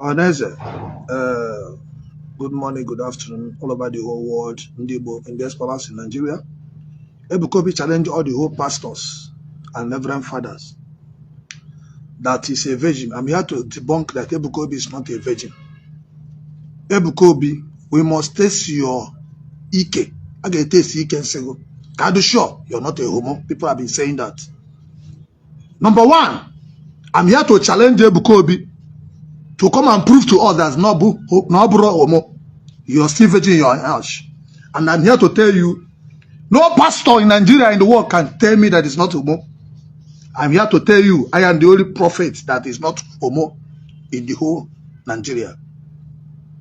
Oneze, good morning, good afternoon, all over the whole world, in diasporas in Nigeria. Ebuka Obi challenge all the whole pastors and reverend fathers that is a virgin. I'm here to debunk that Ebuka Obi is not a virgin. Ebuka Obi, we must taste your Ike. I get taste Ike and say, are you sure you're not a homo? People have been saying that. Number one, I'm here to challenge Ebuka Obi to come and prove to us that no homo. You're still virgin in your house. And I'm here to tell you, no pastor in Nigeria in the world can tell me that it's not homo. I'm here to tell you, I am the only prophet that is not homo in the whole Nigeria.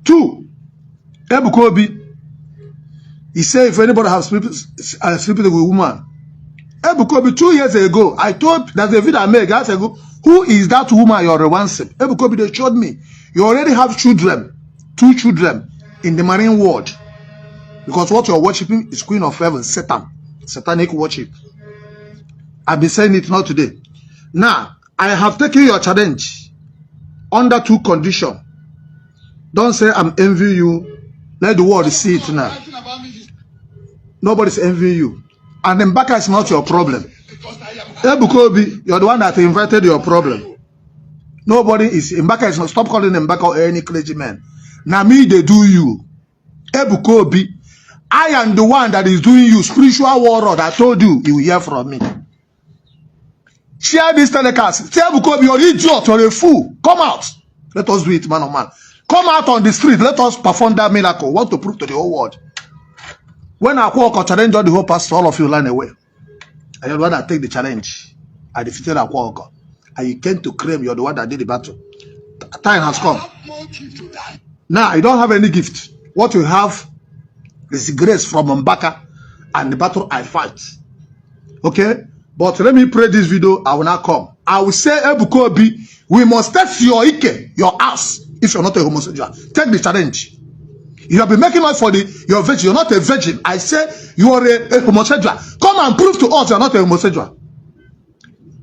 Two, Ebuka Obi, he said if anybody has sleeping with a woman, Ebuka Obi 2 years ago, I told that the video I made, guys ago, who is that woman you're romancing? Ebuka Obi, they showed me. You already have children, 2 children in the marine world. Because what you're worshiping is Queen of Heaven, Satan, satanic worship. I've been saying it not today. Now, I have taken your challenge under 2 conditions. Don't say I'm envying you. Let the world see it now. Nobody's envying you. And Mbaka is not your problem. Ebuka Obi, you're the one that invited your problem. Nobody is. Mbaka is not. Stop calling Mbaka or any clergyman. Now me, they do you. Ebuka Obi, I am the one that is doing you. Spiritual warrior that told you, you will hear from me. Share this telecast. Say Ebuka Obi, you're an idiot, you're a fool. Come out. Let us do it, man on man. Come out on the street. Let us perform that miracle. Want to prove to the whole world. When I walk or challenge all the whole pastor, all of you line away. I am the one that take the challenge. I defeated Akwa. And you came to claim you're the one that did the battle. Time has come. Now, you don't have any gift. What you have is grace from Mbaka and the battle I fight. Okay? But let me pray this video. I will not come. I will say, Ebuka Obi, we must test your Ike, your ass, if you're not a homosexual. Take the challenge. You have been making noise for your virgin. You're not a virgin. I say you are a homosexual. Come and prove to us you're not a homosexual.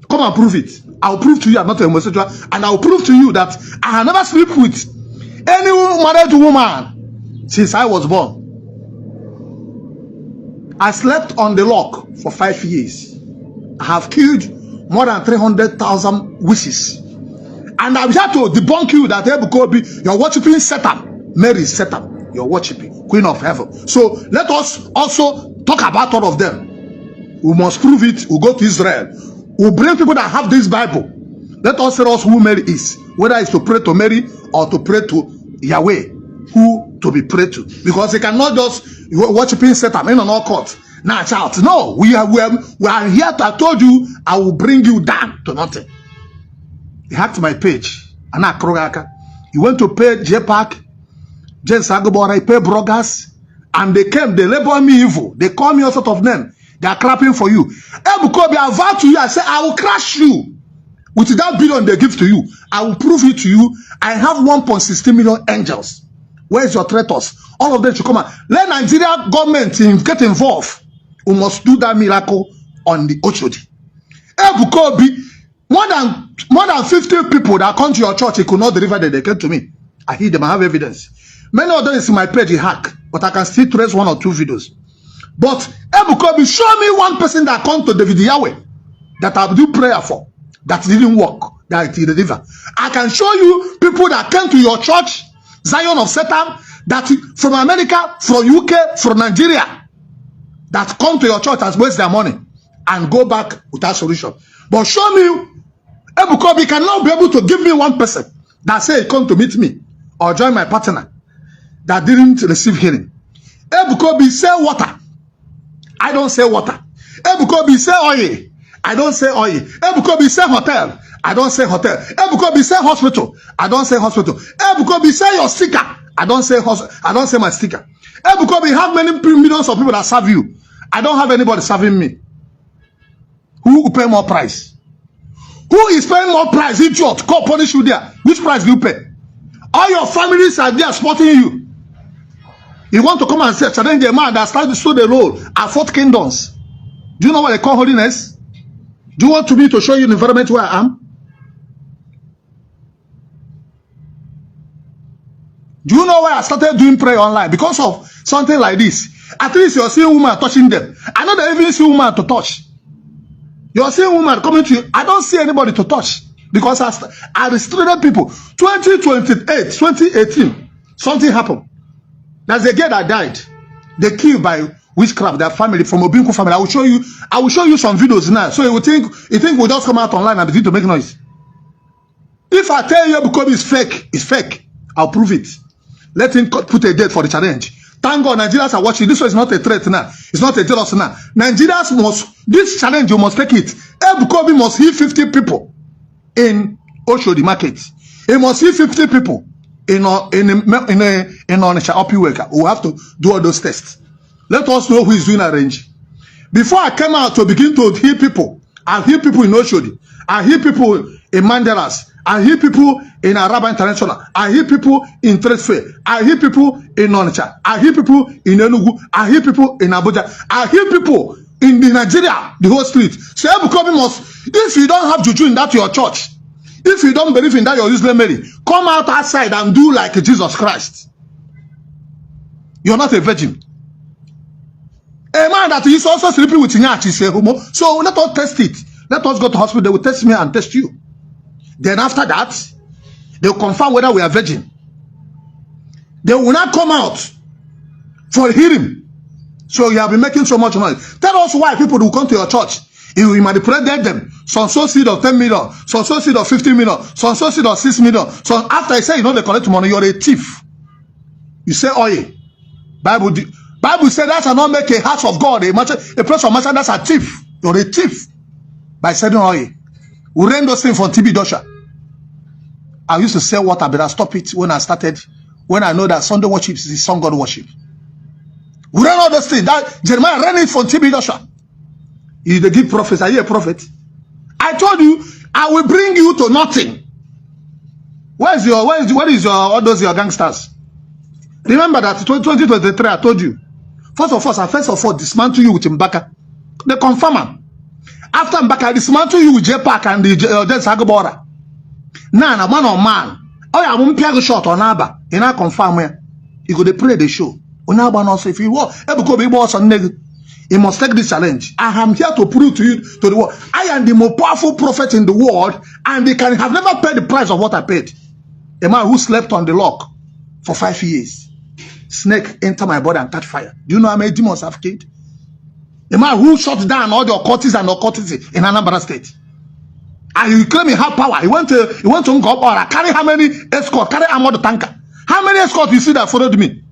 Come and prove it. I'll prove to you I'm not a homosexual. And I'll prove to you that I have never slept with any married woman since I was born. I slept on the lock for 5 years. I have killed more than 300,000 wishes. And I'm here to debunk you that Ebuka Obi, you're worshiping Satan. Mary is Satan. You're worshiping Queen of Heaven. So let us also talk about all of them. We must prove it. We'll go to Israel. We'll bring people that have this Bible. Let us tell us who Mary is. Whether it's to pray to Mary or to pray to Yahweh. Who to be prayed to. Because they cannot just worshiping Satan in an occult. Now shout. No, we are here. I told you I will bring you down to nothing. He hacked my page. Ana Krogaka. You went to pay JPAC. Saga, I pay bloggers, and they came, they label me evil. They call me all sort of name. They are clapping for you. Ebuka Obi, I vow to you, I say, I will crush you. With that billion they give to you, I will prove it to you. I have 1.16 million angels. Where's your traitors? All of them should come out. Let Nigeria government get involved. We must do that miracle on the Oshodi. Ebuka Obi, more than 50 people that come to your church, he could not deliver that they came to me. I hear them, I have evidence. Many of them is in my page, he hack, but I can still trace 1 or 2 videos. But Ebuka Obi, show me one person that come to David Yahweh that I do prayer for, that didn't work, that he deliver. I can show you people that came to your church, Zion of Satan, that from America, from UK, from Nigeria, that come to your church and waste their money and go back without solution. But show me, Ebuka Obi cannot be able to give me one person that say come to meet me or join my partner that didn't receive healing. Ebuka Obi say water. I don't say water. Ebuka Obi say oil. I don't say oil. Ebuka Obi say hotel. I don't say hotel. Ebuka Obi say hospital. I don't say hospital. Ebuka Obi say your sticker. I don't say my sticker. Ebuka Obi have many millions of people that serve you. I don't have anybody serving me. Who will pay more price? Who is paying more price? Idiot. Go punish you there. Which price do you pay? All your families are there supporting you. You want to come and say, challenge a man that started to show the role at 4 kingdoms. Do you know what they call holiness? Do you want me to show you the environment where I am? Do you know why I started doing prayer online? Because of something like this. At least you're seeing women touching them. I know they even see women to touch. You're seeing women coming to you. I don't see anybody to touch. Because I restricted people. 2018, something happened. There's a girl that died. They killed by witchcraft, their family, from Obinku family. I will show you some videos now. So you think we'll just come out online and begin to make noise. If I tell you Ebuka Obi is fake, it's fake. I'll prove it. Let him put a date for the challenge. Thank God Nigerians are watching. This one is not a threat now. It's not a jealous now. Nigerians must, this challenge, you must take it. Ebuka Obi must heal 50 people in Oshodi market. He must heal 50 people in Onisha Opi Worker. We have to do all those tests. Let us know who is doing arrange. Before I came out to begin to heal people, I heal people in Oshodi. I heal people in Manderas. I hear people in Araba International. I hear people in Trade Fair. I hear people in Onitsha. I hear people in Enugu. I hear people in Abuja. I hear people in the Nigeria, the whole street. So Ebuka Obi must, if you don't have juju in that your church, if you don't believe in that your useless Mary, come out outside and do like Jesus Christ. You're not a virgin. A man that is also sleeping with Nyach is a homo. So let us test it. Let us go to hospital. They will test me and test you. Then after that, they will confirm whether we are virgin. They will not come out for hearing. So you have been making so much noise. Tell us why people will come to your church. You manipulated them. Some sow seed of 10 million, some sow seed of 50 million, some sow seed of 6 million. So after I say you know they collect money, you're a thief. You say, oh yeah. Bible said that shall not make a house of God, a place of merchant, that's a thief. You're a thief. By selling oil. We ran those things from TB Dosha. I used to sell water, but I stopped it when I know that Sunday worship is sun God worship. We ran all those things. That Jeremiah ran it from TB Dosha. He the give prophets. Are you a prophet? I told you, I will bring you to nothing. Where is your all those your gangsters? Remember that 2023, I told you. First of all, dismantle you with Mbaka. The confirmer. After Mbaka, I dismantle you with J-Pack and the Saga. Now, man on man. Oh, yeah, I won't pay a shot on Abba. And I confirm where you go to play the show. On Abba, also, if you want, Ebuka Obi boss on nigga, you must take this challenge. I am here to prove to you, to the world, I am the most powerful prophet in the world, and they can have never paid the price of what I paid. A man who slept on the lock for 5 years. Snake enter my body and catch fire. Do you know how many demons I've killed? A man who shut down all the occultists and occultists in Anambra State. And he claim he had power. He went to Ngopara. Carry how many escorts? Carry armored tanker. How many escorts you see that followed me?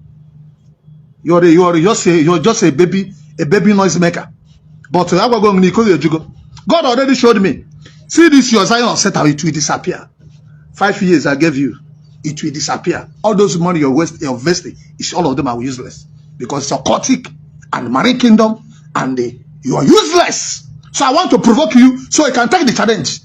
You're just a baby noise maker. But God already showed me. See this your Zion setup, it will disappear. 5 years I gave you, it will disappear. All those money you're investing, all of them are useless. Because it's occultic and marine kingdom, and you are useless. So I want to provoke you so you can take the challenge.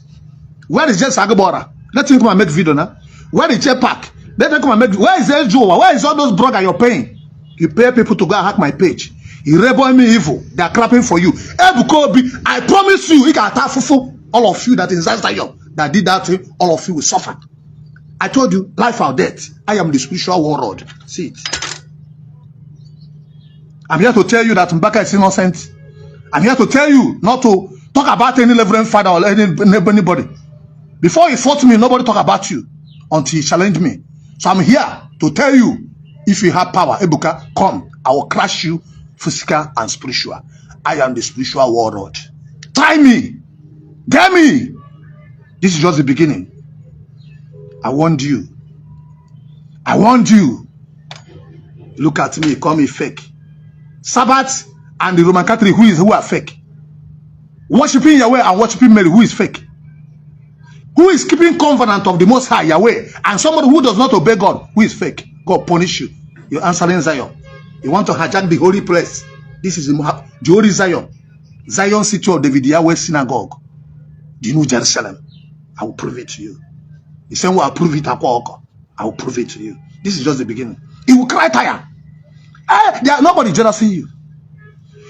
Where is Jess Agabora? Let him come and make video now. Where is J-Pack? Let him come and make video. Where is Eljo? Where is all those bloggers you're paying? You pay people to go and hack my page. You rebel me evil. They are clapping for you. Ebuka Obi, I promise you, all of you that is inside Zion that did that thing, all of you will suffer. I told you, life or death. I am the spiritual warlord. See it. I'm here to tell you that Mbaka is innocent. I'm here to tell you not to talk about any reverend father or anybody. Before he fought me, nobody talk about you until he challenged me. So I'm here to tell you, if you have power, Ebuka, come. I will crush you, physical and spiritual. I am the spiritual warlord. Try me. Get me. This is just the beginning. I warned you. I warned you. Look at me, call me fake. Sabbath and the Roman Catholic who are fake. Worshipping Yahweh and worshipping Mary, who is fake. Who is keeping covenant of the Most High Yahweh, and somebody who does not obey God, who is fake. God punish you. You're answering Zion. You want to hijack the holy place. This is the holy Zion. Zion city of David Yahweh synagogue. The New Jerusalem. I will prove it to you. The same way I prove it, I will prove it to you. This is just the beginning. You will cry tire. Nobody jealousy you.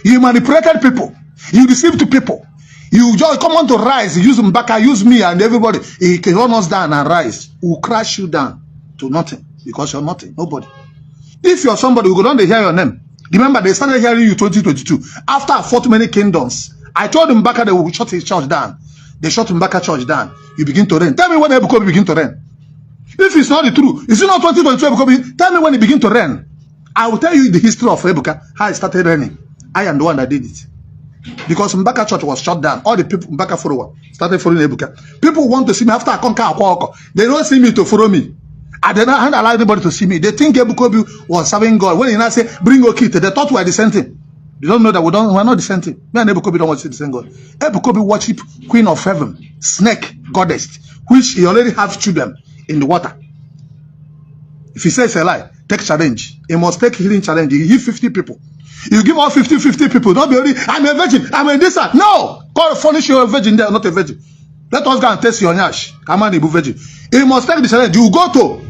You manipulated people. You deceived people. You just come on to rise. Use Mbaka, use me and everybody. He can run us down and rise. We will crash you down to nothing. because you're nothing, nobody. If you're somebody, we go down to hear your name. Remember, they started hearing you 2022. After I fought many kingdoms, I told Mbaka they will shut his church down. They shut Mbaka church down. You begin to reign. Tell me when Ebuka Obi begin to reign. If it's not the truth, is it not 2022 Ebuka Obi? Tell me when he begin to reign. I will tell you the history of Ebuka, how he started reigning. I am the one that did it. Because Mbaka church was shut down. All the people, Mbaka follower, started following Ebuka. People want to see me after I conquer Akwoko. They don't see me to follow me. I did not allow anybody to see me. They think Ebuka Obi was serving God. When he now say, bring Okite, they thought we are the same thing. They don't know that we're not the same thing. Me and Ebuka Obi don't want to see the same God. Ebuka Obi worship Queen of Heaven, snake goddess, which he already have children in the water. If he says a lie, take challenge. He must take healing challenge. He give 50 people. You give all 50 people. Don't be only, I'm a virgin, I'm a this. No! God furnish you a virgin there, not a virgin. Let us go and test your nyash. Come on, Igbo virgin. He must take the challenge. You go to.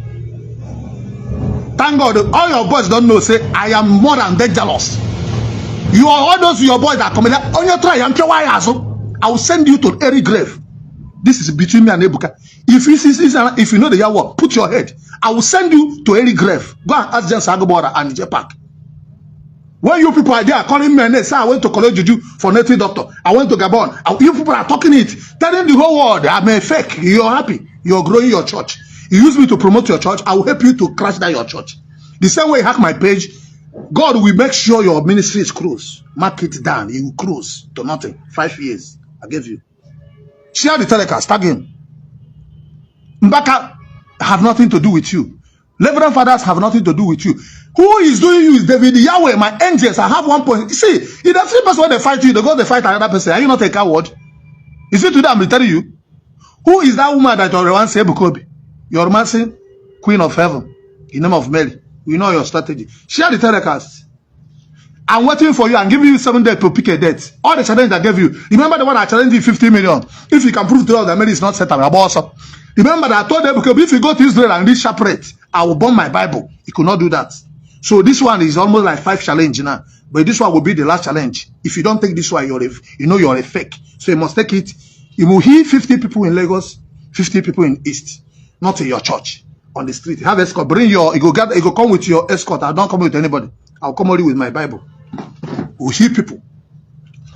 Thank God, all your boys don't know, say, I am more than that jealous. You are all those your boys that come in there. On your try, I will send you to every grave. This is between me and Ebuka. If you know the Yahweh, put your head. I will send you to any grave. Go and ask Jen Sagabora and Jepak. When you people are there calling me and they say, I went to college juju for native doctor. I went to Gabon. You people are talking it. Telling the whole world, I'm a fake. You're happy. You're growing your church. You use me to promote your church. I will help you to crash down your church. The same way you hack my page, God will make sure your ministry is close. Mark it down. You will close to nothing. 5 years. I gave you. Share the telecast. Tag him. Mbaka have nothing to do with you. Reverend fathers have nothing to do with you. Who is doing you is David Yahweh, my angels. I have 1 point. See, if the three person when they fight you, they go they fight another person. Are you not a coward? Is it today I'm telling you? Who is that woman that you're once Ebuka Obi? You're romancing Queen of Heaven in the name of Mary. We know your strategy. Share the telecast. I'm waiting for you and giving you 7 days to pick a date. All the challenge I gave you. Remember the one I challenged you 50 million. If you can prove to us that Mary is not set up, also. Remember that I told them, because if you go to Israel and read sharp rate, I will burn my Bible. You could not do that. So this one is almost like 5 challenge now. But this one will be the last challenge. If you don't take this one, you're a fake. So you must take it. You will hear 50 people in Lagos, 50 people in East, not in your church, on the street. Have escort. Bring your, you go come with your escort. I don't come with anybody. I'll come only with my Bible. We'll hear people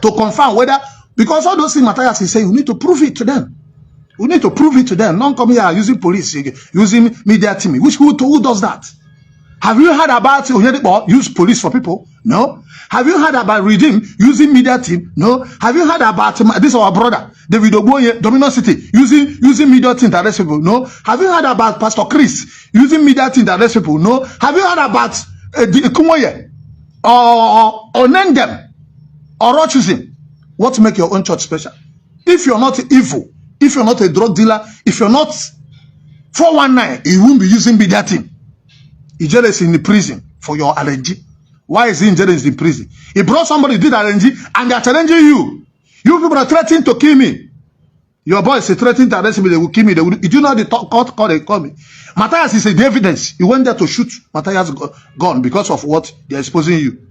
to confirm whether, because all those things Matthias is saying, you need to prove it to them. We need to prove it to them. Don't come here using police, using media team. Who does that? Have you heard about use police for people? No. Have you heard about Redeem using media team? No. Have you heard about this our brother David Oboye, Domino City, using media team to arrest people? No. Have you heard about Pastor Chris using media team to arrest people? No. Have you heard about Kumoye or name them or Rochusing? What make your own church special? If you're not evil, if you're not a drug dealer, if you're not 419, you won't be using media team. Ijele is in the prison for your RNG. Why is he in prison? He brought somebody who did RNG and they are challenging you. You people are threatening to kill me. Your boys are threatening to arrest me. They will kill me. Did you know the court call they call me? Matthias is the evidence. He went there to shoot Matthias gun because of what they are exposing you.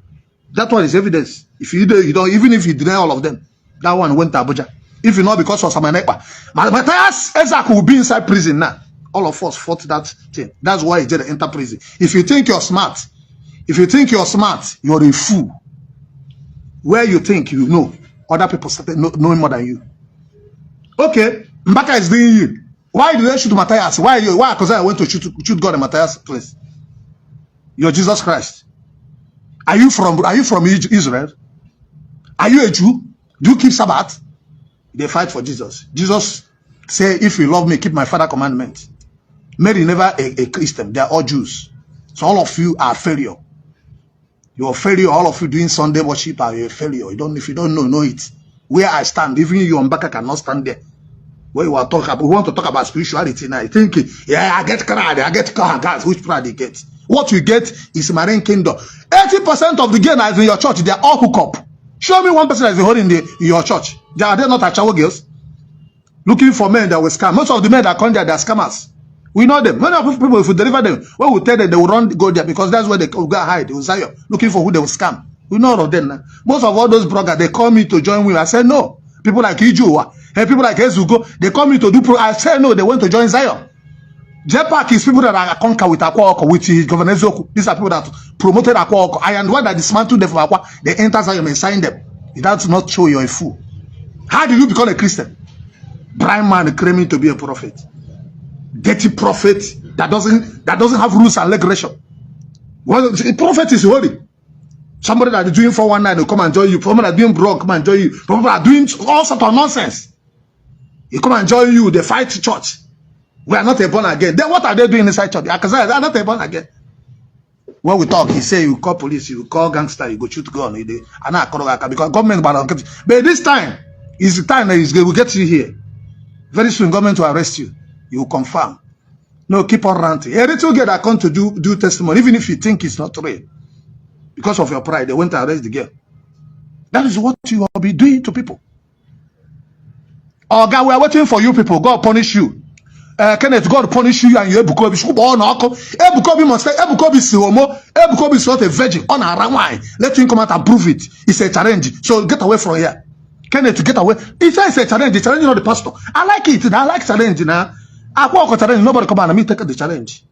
That one is evidence. If you don't, even if you deny all of them, that one went to Abuja. If you know because of Samanekpa, Matthias Ezak will be inside prison now. All of us fought that thing. That's why he did enter prison. If you think you're smart, you're a fool. Where you think you know, other people started knowing more than you. Okay, Mbaka is doing you. Why did they shoot Matthias? Why? Because I went to shoot God in Matthias' place. You're Jesus Christ. Are you from Israel? Are you a Jew? Do you keep Sabbath? They fight for Jesus. Jesus say, if you love me, keep my father commandments. Mary never a Christian. They are all Jews. So all of you are failure. You're a failure. All of you doing Sunday worship are a failure. If you don't know it. Where I stand, even you on Mbaka cannot stand there. Where you are talking about, we want to talk about spirituality now. You think, yeah, I get pride, guys, which pride you get? What you get is marine kingdom. 80% of the gain is in your church. They are all hook up. Show me one person that is holding your church. Are they not Achawo girls? Looking for men that will scam. Most of the men that come there, they are scammers. We know them. Many of people, if we deliver them, when we tell them, they will go there because that's where they will go hide. They will Zion, looking for who they will scam. We know all of them now. Most of all those bloggers, they call me to join with. I said no. People like Iju, and people like Ezugo, they call me to do pro. I said no. They went to join Zion. JPAC is people that are conquer with Akwa Oko, with Governor Zoku. These are people that promoted Akwa Oko. I am the one that dismantled them from Akwa. They enter Zion and sign them. It does not show you're a fool. How do you become a Christian? Blind man claiming to be a prophet. Dirty prophet that doesn't have rules and regulation. Well, a prophet is holy. Somebody that is doing 419 will come and join you. Somebody that is doing broke come and join you. People are doing all sorts of nonsense. He come and join you. They fight church. We are not a born again. Then what are they doing inside church? Because they are not a born again. When we talk, he say you call police, you call gangster, you go shoot gun. Because government, but this time is the time that will get you here. Very soon, government will arrest you. You will confirm. No, keep on ranting. A little girl that come to do testimony, even if you think it's not real, because of your pride, they went to arrest the girl. That is what you will be doing to people. Oh God, we are waiting for you people. God punish you. Kenneth, God punish you and you Ebuka Obi. Ebuka Obi must say Ebuka Obi is homo. Ebuka Obi is not a virgin. On a why? Let him come out and prove it. It's a challenge. So get away from here. Kenneth, get away. It's a challenge. The challenge, not the pastor. I like it. I like challenge now. I walk a challenge. Nobody come out and me take the challenge.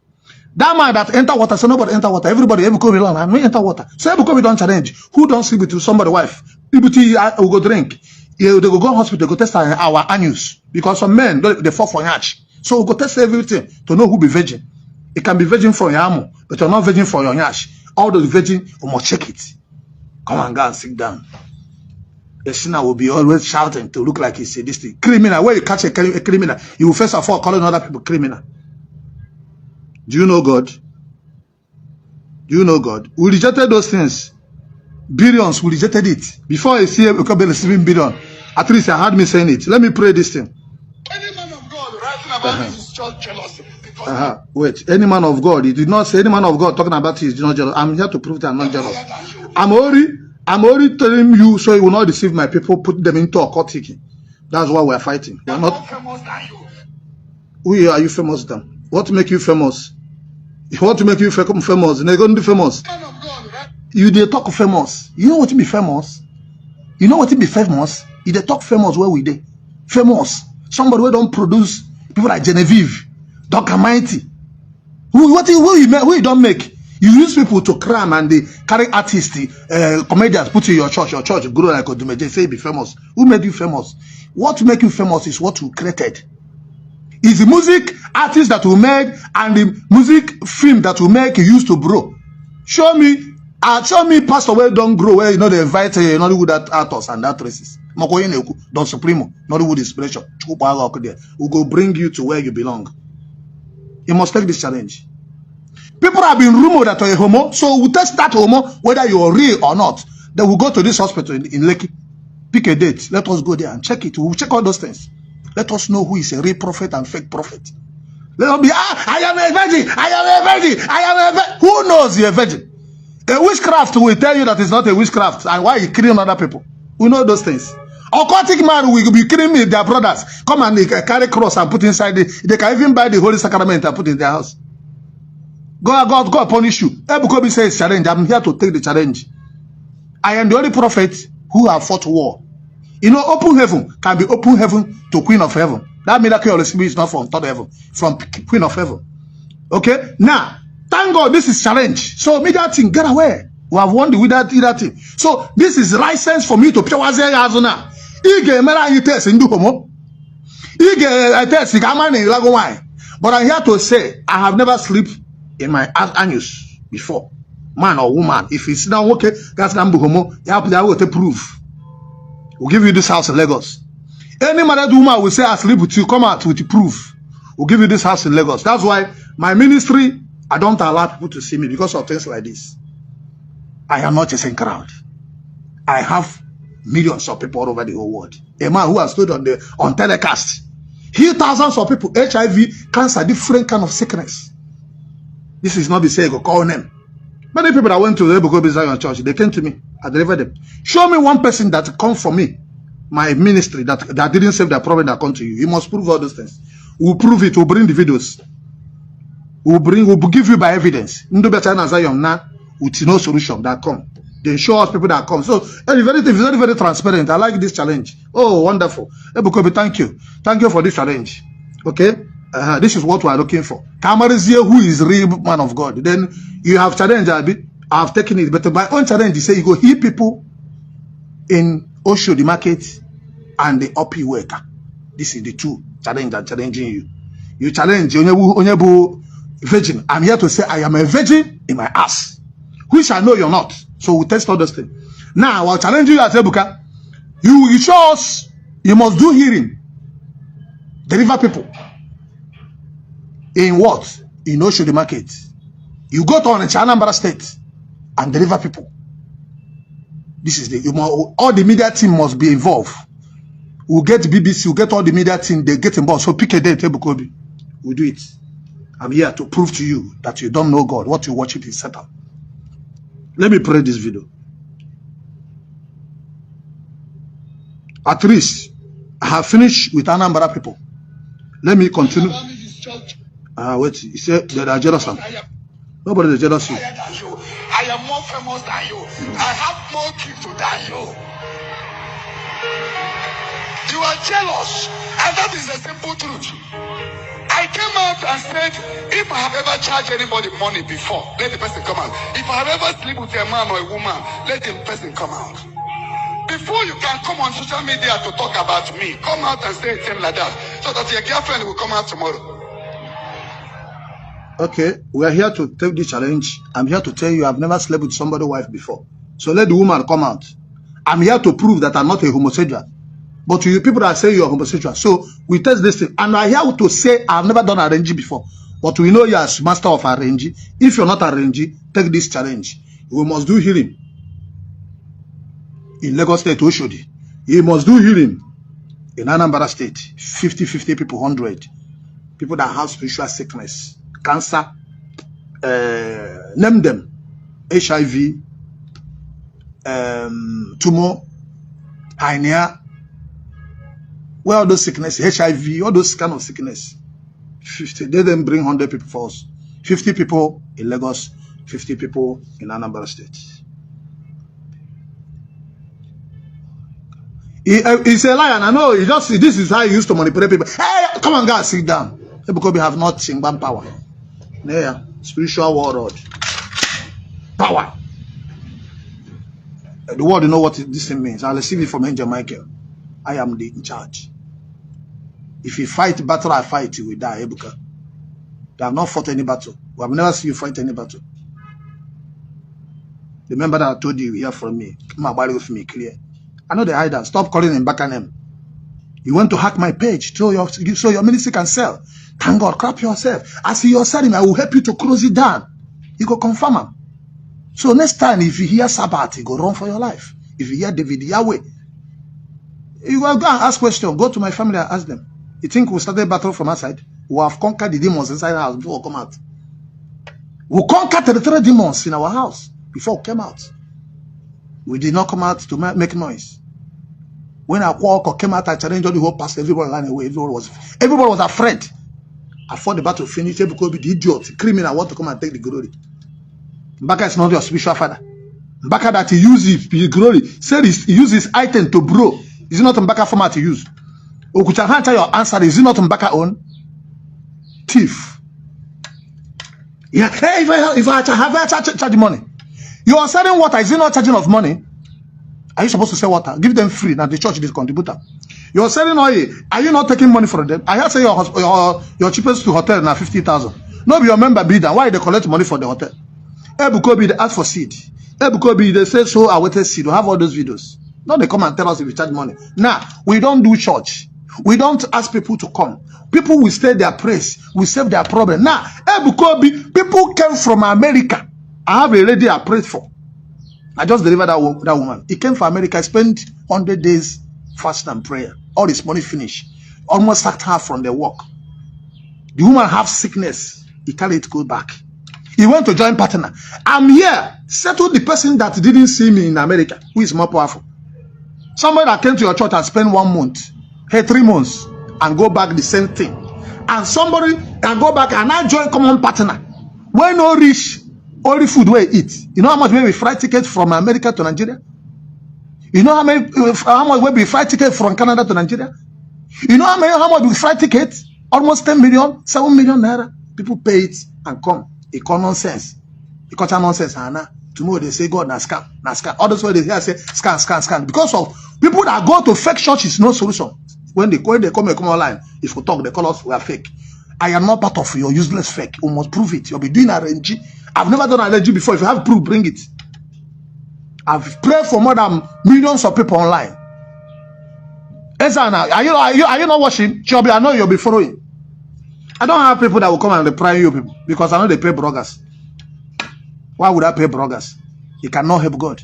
That man that enter water, so nobody enter water. Everybody Ebuka Obi learn and me enter water. So Ebuka Obi don't challenge. Who don't sleep with somebody's wife? People will go drink. They will go hospital. They go test our anus because some men they fall for yacht. So we go test everything to know who be virgin. It can be virgin for your amo, but you're not virgin for your yash. All those virgin, you must check it. Come and go and sit down. The sinner will be always shouting to look like he's a this thing. Criminal. Where you catch a criminal, you will first of all calling other people criminal. Do you know God? Do you know God? We rejected those things. Billions, we rejected it. Before I see a couple receiving billion, at least I heard me saying it. Let me pray this thing. Any man of God writing about this is just jealousy. Wait, any man of God, he did not say any man of God talking about it is not jealous. I'm here to prove that I'm not jealous. I'm already telling you so you will not deceive my people, put them into a court taking. That's why we're fighting. We're not famous than you. Who are you famous than? What make you famous? What to make you famous? They're going to be famous. Man of God, right? You they talk famous. You know what to be famous? You know what to be famous? You they talk famous where we dey. Famous. Somebody who don't produce people like Genevieve, Dr. Mighty. Who you don't make? You use people to cram and they carry artists, comedians, put in your church grow like Odumeje, say be famous. Who made you famous? What make you famous is what you created. Is the music artist that we made and the music film that we make used to grow. Show me pastor where don't grow, where you know they invite Nollywood actors and actresses. Don Supremo, Nollywood inspiration. We go bring you to where you belong. You must take this challenge. People have been rumored that you're a homo, so we test that homo whether you're real or not. Then we'll go to this hospital in Lekki. Pick a date. Let us go there and check it. We'll check all those things. Let us know who is a real prophet and fake prophet. Let us be, I am a virgin, I am a virgin, I am a virgin. Who knows you're a virgin? A witchcraft will tell you that it's not a witchcraft and why you killing other people. We know those things. Occultic man will be killing me, their brothers. Come and they carry cross and put inside they can even buy the holy sacrament and put in their house. God punish you. Ebuka Obi says challenge. I'm here to take the challenge. I am the only prophet who have fought war. You know, open heaven can be open heaven to Queen of Heaven. That miracle you receive is not from third heaven, from Queen of Heaven. Okay? Now, thank God this is challenge. So make that thing, get away. We have won with that thing. So this is license for me to pay Azuna. Ige mera you test in homo. Ige test wine. But I'm here to say I have never slept in my anus before. Man or woman. If it's not okay, that's not homo. You have to prove. We'll give you this house in Lagos. Any married woman will say I sleep with you, come out with the proof. We'll give you this house in Lagos. That's why my ministry, I don't allow people to see me because of things like this. I am not chasing crowd. I have millions of people all over the whole world. A man who has stood on telecast. Heal thousands of people, HIV, cancer, different kind of sickness. This is not the say go call them. Many people that went to the Ebuka Obi Zion church, they came to me. I delivered them. Show me one person that come from me, my ministry, that didn't save their problem that come to you. You must prove all those things. We'll prove it. We'll bring the videos. We'll give you by evidence. No better than Zion now with no solution that come. They show us people that come. So it's very, very transparent. I like this challenge. Oh, wonderful. Ebuka Obi, thank you. Thank you for this challenge. Okay? This is what we are looking for. Kamarizie, who is real man of God. Then you have challenge, Abi. I have taken it, but my own challenge is say you go heal people in Osho the market and the Opi worker. This is the two challenge I'm challenging you. You challenge Onyebu virgin. I'm here to say I am a virgin in my ass. Which I know you're not. So we test all those things. Now I'll challenge you at Ebuka. You show us you must do healing. Deliver people. In what? In Osho the market. You go to Anambra State and deliver people. This is all the media team must be involved. We'll get BBC, we'll get all the media team, they get involved. So pick a day, Ebuka Obi. We'll do it. I'm here to prove to you that you don't know God. What you worship is Satan. Let me play this video. At least, I have finished with Anambra people. Let me continue. Wait, he said there are jealous. Nobody is jealous. I am more famous than you. I have more crypto than you. You are jealous, and that is the simple truth. I came out and said, if I have ever charged anybody money before, let the person come out. If I have ever slept with a man or a woman, let the person come out. Before you can come on social media to talk about me, come out and say a thing like that, so that your girlfriend will come out tomorrow. Okay, we are here to take the challenge. I'm here to tell you I've never slept with somebody's wife before. So let the woman come out. I'm here to prove that I'm not a homosexual. But you people that say you're homosexual. So we test this thing. And I'm here to say I've never done arrange before. But we know you're a master of arrange. If you're not arrange, take this challenge. We must do healing. In Lagos State, Oshodi. You must do healing. In Anambra State, 50 people, 100. People that have spiritual sickness. Cancer, name them, HIV, tumor, hernia, where all those sickness, HIV, all those kind of sickness. 50, they then bring 100 people for us. 50 people in Lagos, 50 people in Anambra State. He's a liar. I know. This is how he used to manipulate people. Hey, come on, guys, sit down. Because we have not seen power. Yeah, spiritual world. Power. The world you know what this thing means. I'll receive it from Angel Michael. I am the in charge. If you fight battle, I fight, you will die, Ebuka. You have not fought any battle. We have never seen you fight any battle. Remember that I told you hear from me. Come on, body with me, clear. I know the hider. Stop calling him back name. You want to hack my page so your ministry can sell. Thank God, crap yourself. As you're selling, I will help you to close it down. You go confirm him. So next time, if you hear Sabbath, you go run for your life. If you hear David Yahweh, you go and ask questions. Go to my family and ask them. You think we started a battle from outside? We have conquered the demons inside our house before we come out. We conquered the 3 demons in our house before we came out. We did not come out to make noise. When I walk or came out, I challenged all the whole past. Everybody ran away. Everybody was afraid. I fought the battle finished. Ebuka Obi, the idiot, the criminal, want to come and take the glory. Mbaka is not your spiritual father. Mbaka that he uses the glory. Said he uses his item to bro. Is it not Mbaka format to use? Okuchahancha, your answer is it not Mbaka own? Thief. Yeah. Hey, if I charge money. You are selling water. Is it not charging of money? Are you supposed to sell water? Give them free. Now the church is contributor. You are selling oil. Are you not taking money from them? I have to say your cheapest to hotel now 50,000. No, be your member bidder. Why they collect money for the hotel? Ebuka Obi, they ask for seed. Ebuka Obi, they say so. I waited seed. We have all those videos. Now they come and tell us if we charge money. Now we don't do church. We don't ask people to come. People will stay their praise. We save their problem. Now Ebuka Obi, people came from America. I have a lady I prayed for. I just delivered that woman. He came from America. Spent 100 days fast and prayer. All his money finished. Almost sacked her from the work. The woman have sickness. He carried it go back. He went to join partner. I'm here. Settle the person that didn't see me in America. Who is more powerful? Somebody that came to your church and spent 1 month. Hey, 3 months. And go back the same thing. And somebody can go back and now join common partner. When no rich, only food we eat. You know how much we fly ticket from America to Nigeria? You know how much we fly ticket from Canada to Nigeria? You know how much we fly ticket Almost 10 million, 7 million naira. People pay it and come. It call nonsense. It call nonsense. Tomorrow they say God na scam, na scam. All those way they hear say scam. Because of people that go to fake churches, no solution. When they come online, if we talk, they call us we are fake. I am not part of your useless fake. You must prove it. You'll be doing RNG. I've never done RNG before. If you have proof, bring it. I've prayed for more than millions of people online. Ezana, are you not watching? I know you'll be following. I don't have people that will come and reply you people because I know they pay bloggers. Why would I pay bloggers? You cannot help God.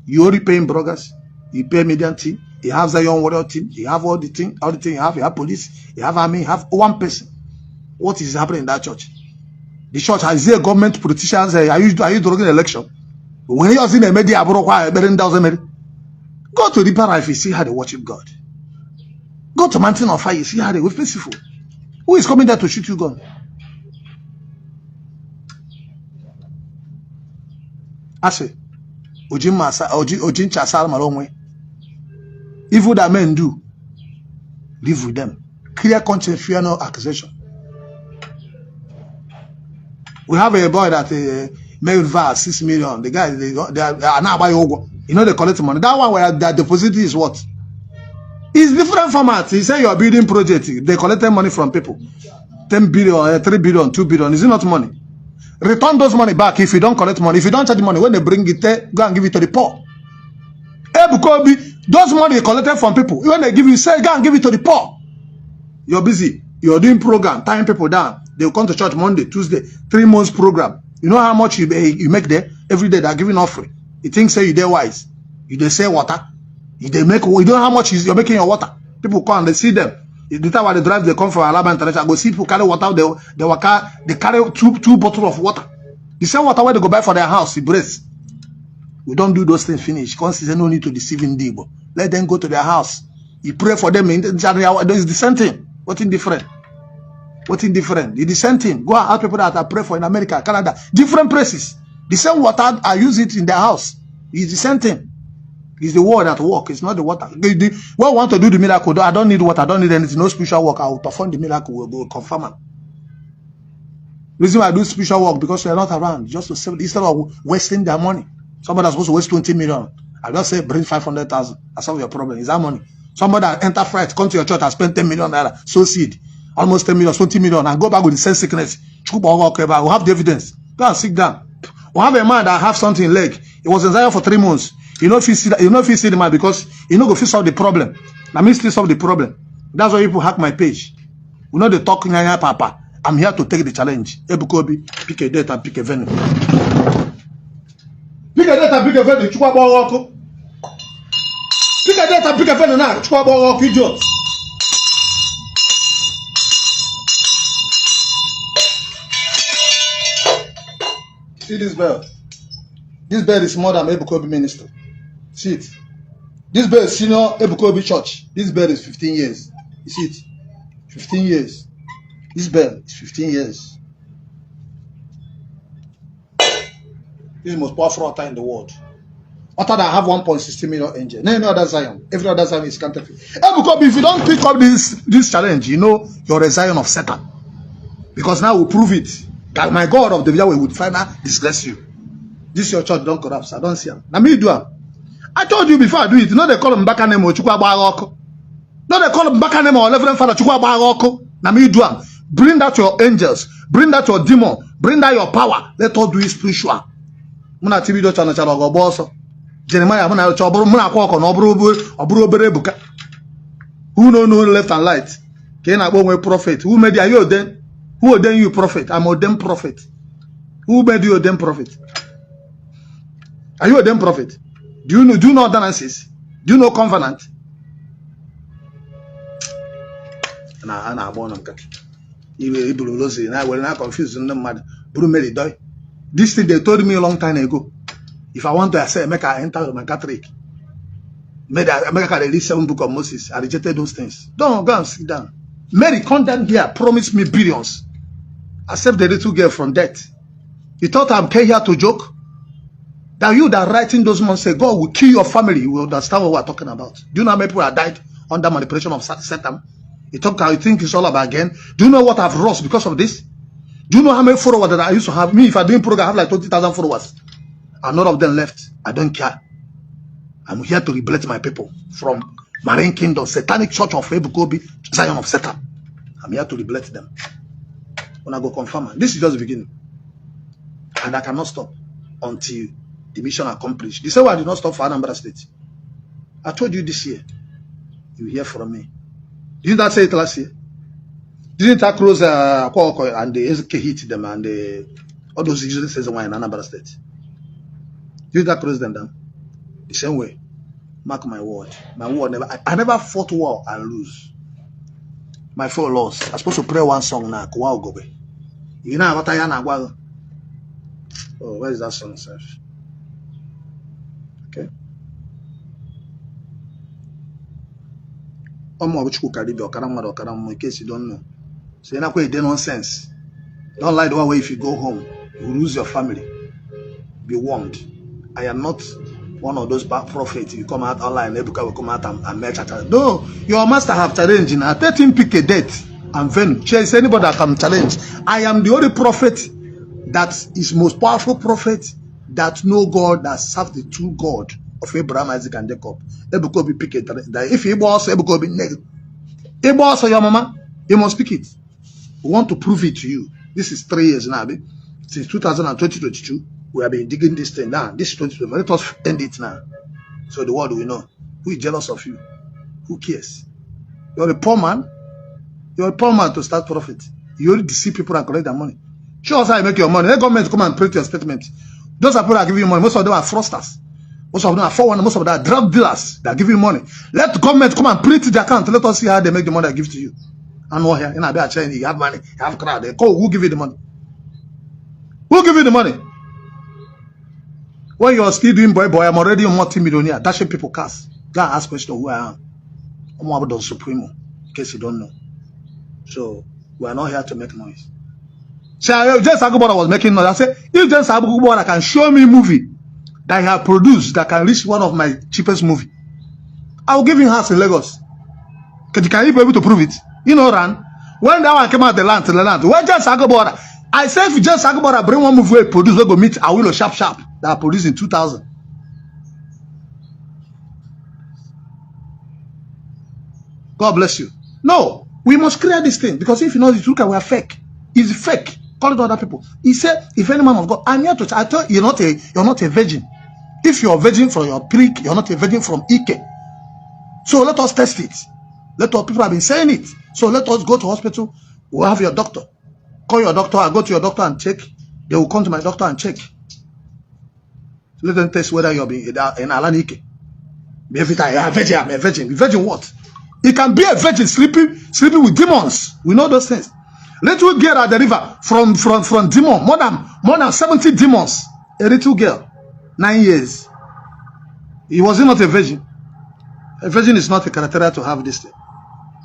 You only paying bloggers. You pay median team. You have Zion warrior team. You have all the thing you have. You have police. You have army. You have one person. What is happening in that church? The church has there government politicians. Are you during the election? When you're in the media, go to the River, you see how they worship God. Go to Mountain of Fire, you see how they were peaceful. Who is coming there to shoot you gun? I say, Evil that men do, live with them. Clear conscience, fear no accusation. We have a boy that made VAT 6 million. The guy, they are now buying Ogo. You know they collect money. That one where the deposit is what? It's different formats. He said you're building project. They collected money from people. 10 billion, 3 billion, 2 billion. Is it not money? Return those money back if you don't collect money. If you don't charge money, when they bring it, go and give it to the poor. Ebuka Obi, those money collected from people. When they give you, say, go and give it to the poor. You're busy. You're doing program, tying people down. They will come to church Monday, Tuesday, 3 months program. You know how much you make there? Every day they're giving offering. You think say you there wise. You they say water. You they make, you know how much you're making your water. People come and they see them. The time when they drive, they come from Alaba International. Go see people carry water. They carry two bottles of water. The same water where they go buy for their house, it breaks. We don't do those things finish. Because there's no need to deceive in Igbo. Let them go to their house. You pray for them. It's the same thing. What's different? What's different? It's the same thing. Go and ask people that I pray for in America, Canada, different places. The same water, I use it in their house. It's the same thing. It's the word at work. It's not the water. When I want to do the miracle, I don't need water. I don't need anything. No spiritual work. I will perform the miracle. We'll go confirm it. Reason why I do spiritual work because they're not around. Just to save, instead of wasting their money. Somebody that's supposed to waste 20 million. I just say bring 500,000. That's solve your problem. Is that money? Somebody that enter fright, come to your church and spend 10 million naira. Sow seed. Almost 10 million, 20 million, and go back with the same sickness. We'll have the evidence. Go and sit down. We have a man that have something in leg. He was in Zion for 3 months. You know if you see the man because you know go fit solve the problem. Now me still solve the problem. That's why people hack my page. We know they talk nyanya papa. I'm here to take the challenge. Ebuka Obi, pick a date and pick a venue. Pick a date and pick a venue. Pick a date and pick a venue now. Idiot. See this bell. This bell is more than Ebuka Obi minister. See it. This bell is senior Ebuka Obi church. This bell is 15 years. You see it? 15 years. This bell is 15 years. This is the most powerful altar in the world. Altar that have 1.60 million angels. No other Zion. Every other Zion is counterfeit. Ebuka Obi, if you don't pick up this challenge, you know you're a Zion of Satan. Because now we'll prove it. That my God of the Yahweh would finally disgrace you. This your church don't collapse. I don't see him. Now me do him. I told you before I do it. No, they call him back name or Chukwa Baroko. No, they call him back name or Reverend Father Chukwa Baroko. Now me do him. Bring that your angels. Bring that your demon. Bring that your power. Let us do it spiritual. Muna TV do channel go boss. Jeremiah muna choburu muna kwako no oburu obere Ebuka. Who know left and right? Can I go prophet? Who made you then? Who ordained you prophet? I'm ordained prophet. Who made you ordained prophet? Are you ordained prophet? Do you know ordinances? Do you know covenant? Nah, born on cat. You will not confuse them mad. This thing they told me a long time ago. If I want to say make I enter my Catholic, make I read 7 books of Moses. I rejected those things. Don't go and sit down. Mary, come down here, promise me billions. Accept the little girl from death. You thought I'm here to joke? That you that writing those months say God will kill your family. You will understand what we're talking about. Do you know how many people have died under manipulation of Satan? You think it's all about again? Do you know what I've lost because of this? Do you know how many followers that I used to have? Me, if I do program, I have like 20,000 followers. And none of them left. I don't care. I'm here to liberate my people from Marine Kingdom, Satanic Church of Ebuka Obi, Zion of Satan. I'm here to liberate them. When I go confirm, this is just the beginning. And I cannot stop until the mission accomplished. The same way I did not stop for Anambra State. I told you this year. You hear from me. Didn't I say it last year? Didn't I close and the SK hit them and all those usually says why in Anambra State? Didn't I close them down? The same way. Mark my word. My word never. I never fought war and lose. My four loss. I'm supposed to pray one song now. You know what I am. Oh, where is that song, sir? Okay. In case you don't know. So you're not going to do nonsense. Don't lie the way if you go home. You lose your family. Be warned. I am not one of those bad prophets. You come out online, Ebuka will come out and match. No, your master have challenged now. 13 pick a date and venue. Chase anybody that can challenge. I am the only prophet that is most powerful prophet that know God, that serve the true God of Abraham, Isaac, and Jacob. Ebuka Obi pick it. If he was Ebuka Obi next, Ebuka also your mama, you must pick it. We want to prove it to you. This is 3 years now, babe. Since 2022, we have been digging this thing now. This is 2020. Let us end it now. So the world will know. Who is jealous of you? Who cares? You're a poor man. You're a poor man to start profit. You only deceive people and collect their money. Show us how you make your money. Let government come and print your statement. Those are people that give you money. Most of them are fraudsters. Most of them are 411. Most of them are drug dealers that give you money. Let the government come and print the account. Let us see how they make the money I give to you. And what here? You have money. You have crowd. They call. Who give you the money? Who give you the money? When you're still doing boy, I'm already a multi-millionaire. Dashing people cars. Go and ask question who I am. I'm Abdul Supremo. In case you don't know. So we are not here to make noise. So James Agubora was making noise. I said, if James Agubora can show me a movie that he have produced that can reach one of my cheapest movie, I will give him house in Lagos. Can you be able to prove it? You know, Ran. When that one came out the land, when James Agubora, I said if James Agubora bring one movie we produce, we go meet Awilo Sharp that I produced in 2000. God bless you. No, we must clear this thing because if you know the truth, we are fake. It's fake. Call it to other people. He said, if any man of God, I'm here to I tell you, you're not a virgin. If you're a virgin from your prick, you're not a virgin from Ike. So let us test it. Let us, people have been saying it. So let us go to hospital. We'll have your doctor. Call your doctor. I go to your doctor and check. They will come to my doctor and check. Let them test whether you're being in Ala Igbo. Every time I'm a virgin. Virgin what? It can be a virgin sleeping with demons. We know those things. Little girl at the river from demon, more than 70 demons. A little girl, 9 years. He was not a virgin. A virgin is not a criteria to have this thing,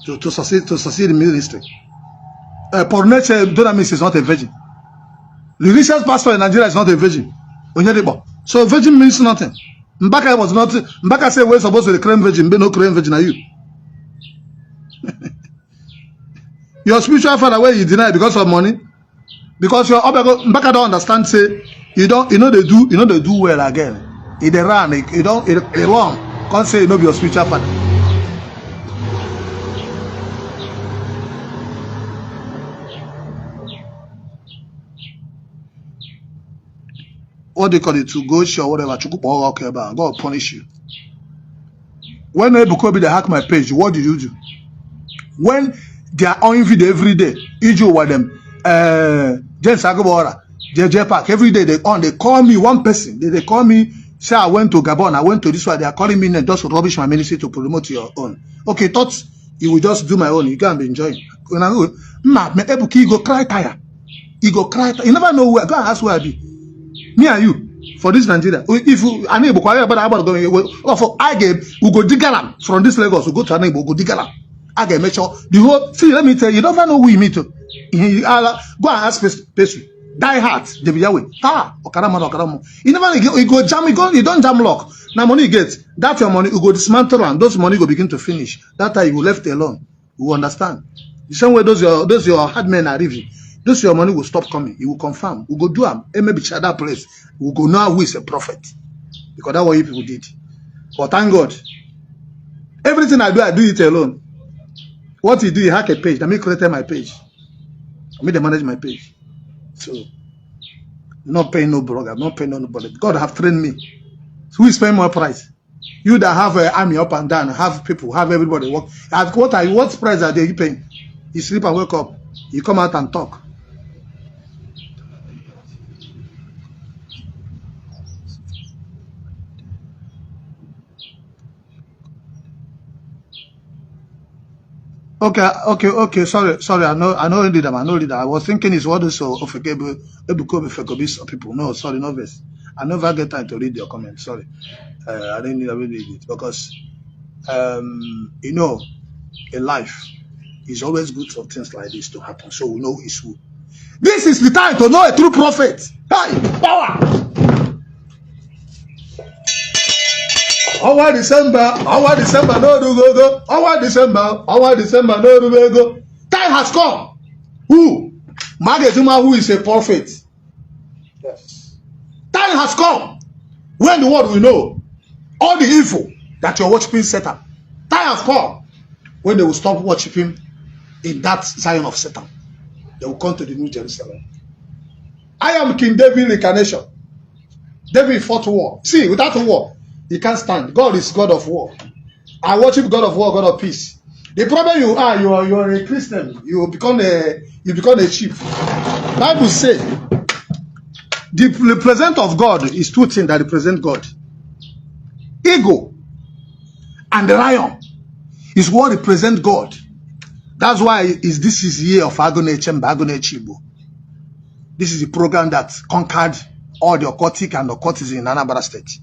to succeed in ministry. Por nature, Dunamis is not a virgin. The richest pastor in Nigeria is not a virgin. So virgin means nothing. Mbaka was not. Mbaka said we're supposed to be claim virgin, but no claim virgin are you. Your spiritual father where you deny because of money, because your Mbaka don't understand. Say they do well again. If they run, they wrong. Can't say no be your spiritual father. What they call it, to go show whatever, God will punish you. When Ebuka Obi they hack my page, what did you do? When they are on video every day, Ijo with them, James Agubora, JJ Park, every day they call me one person, they call me, say I went to Gabon, I went to this one, they are calling me and just rubbish my ministry to promote your own. Okay, thought you will just do my own, you can't be enjoying. When I go, Ebuka, you go cry tire. You go cry tire. You never know where, go and ask where I be. Me and you for this Nigeria. If you I need I gave we go Digalam from this Lagos, we go to Anebo, go Digalam. I get make sure the whole see. Let me tell you, you don't know who you meet to. Go and ask pastry. Die hard, they be Yahweh. Okaramo. You never you go jam, you don't jam lock. Now money you get that your money, you go dismantle and those money go begin to finish. That time you go left alone. You will understand. The same way those your hard men are leaving. Those your money will stop coming. You will confirm. We will go do them. Maybe that place. We will go know who is a prophet. Because that's what you people did. But thank God. Everything I do it alone. What he do, he hack a page. Let me create my page. I made manage my page. So, not paying no blogger, not paying no nobody. God have trained me. So who is paying more price? You that have an army up and down, have people, have everybody work. What price are they paying? You sleep and wake up. You come out and talk. Okay. Sorry. I know read them. I was thinking it's what also of Ebuka Obi people. No, sorry, no verse. I never get time to read your comments. Sorry. I didn't read it because you know, in life, it's always good for things like this to happen. So we know it's who. This is the time to know a true prophet. Hey, power! Our December, no do go. Our December, no do go. Time has come. Who? Magetuma, who is a prophet. Yes. Time has come when the world will know all the evil that you're worshiping Satan. Time has come when they will stop worshiping in that Zion of Satan. They will come to the New Jerusalem. I am King David reincarnation. David fought war. See, without war, he can't stand. God is God of war. I worship God of war, God of peace. The problem you are a Christian. You become a chief. Bible says the presence of God is two things that represent God. Ego and the lion is what represents God. That's why this is year of Agone Chibo. This is the program that conquered all the occultic and occultism in Anambra State.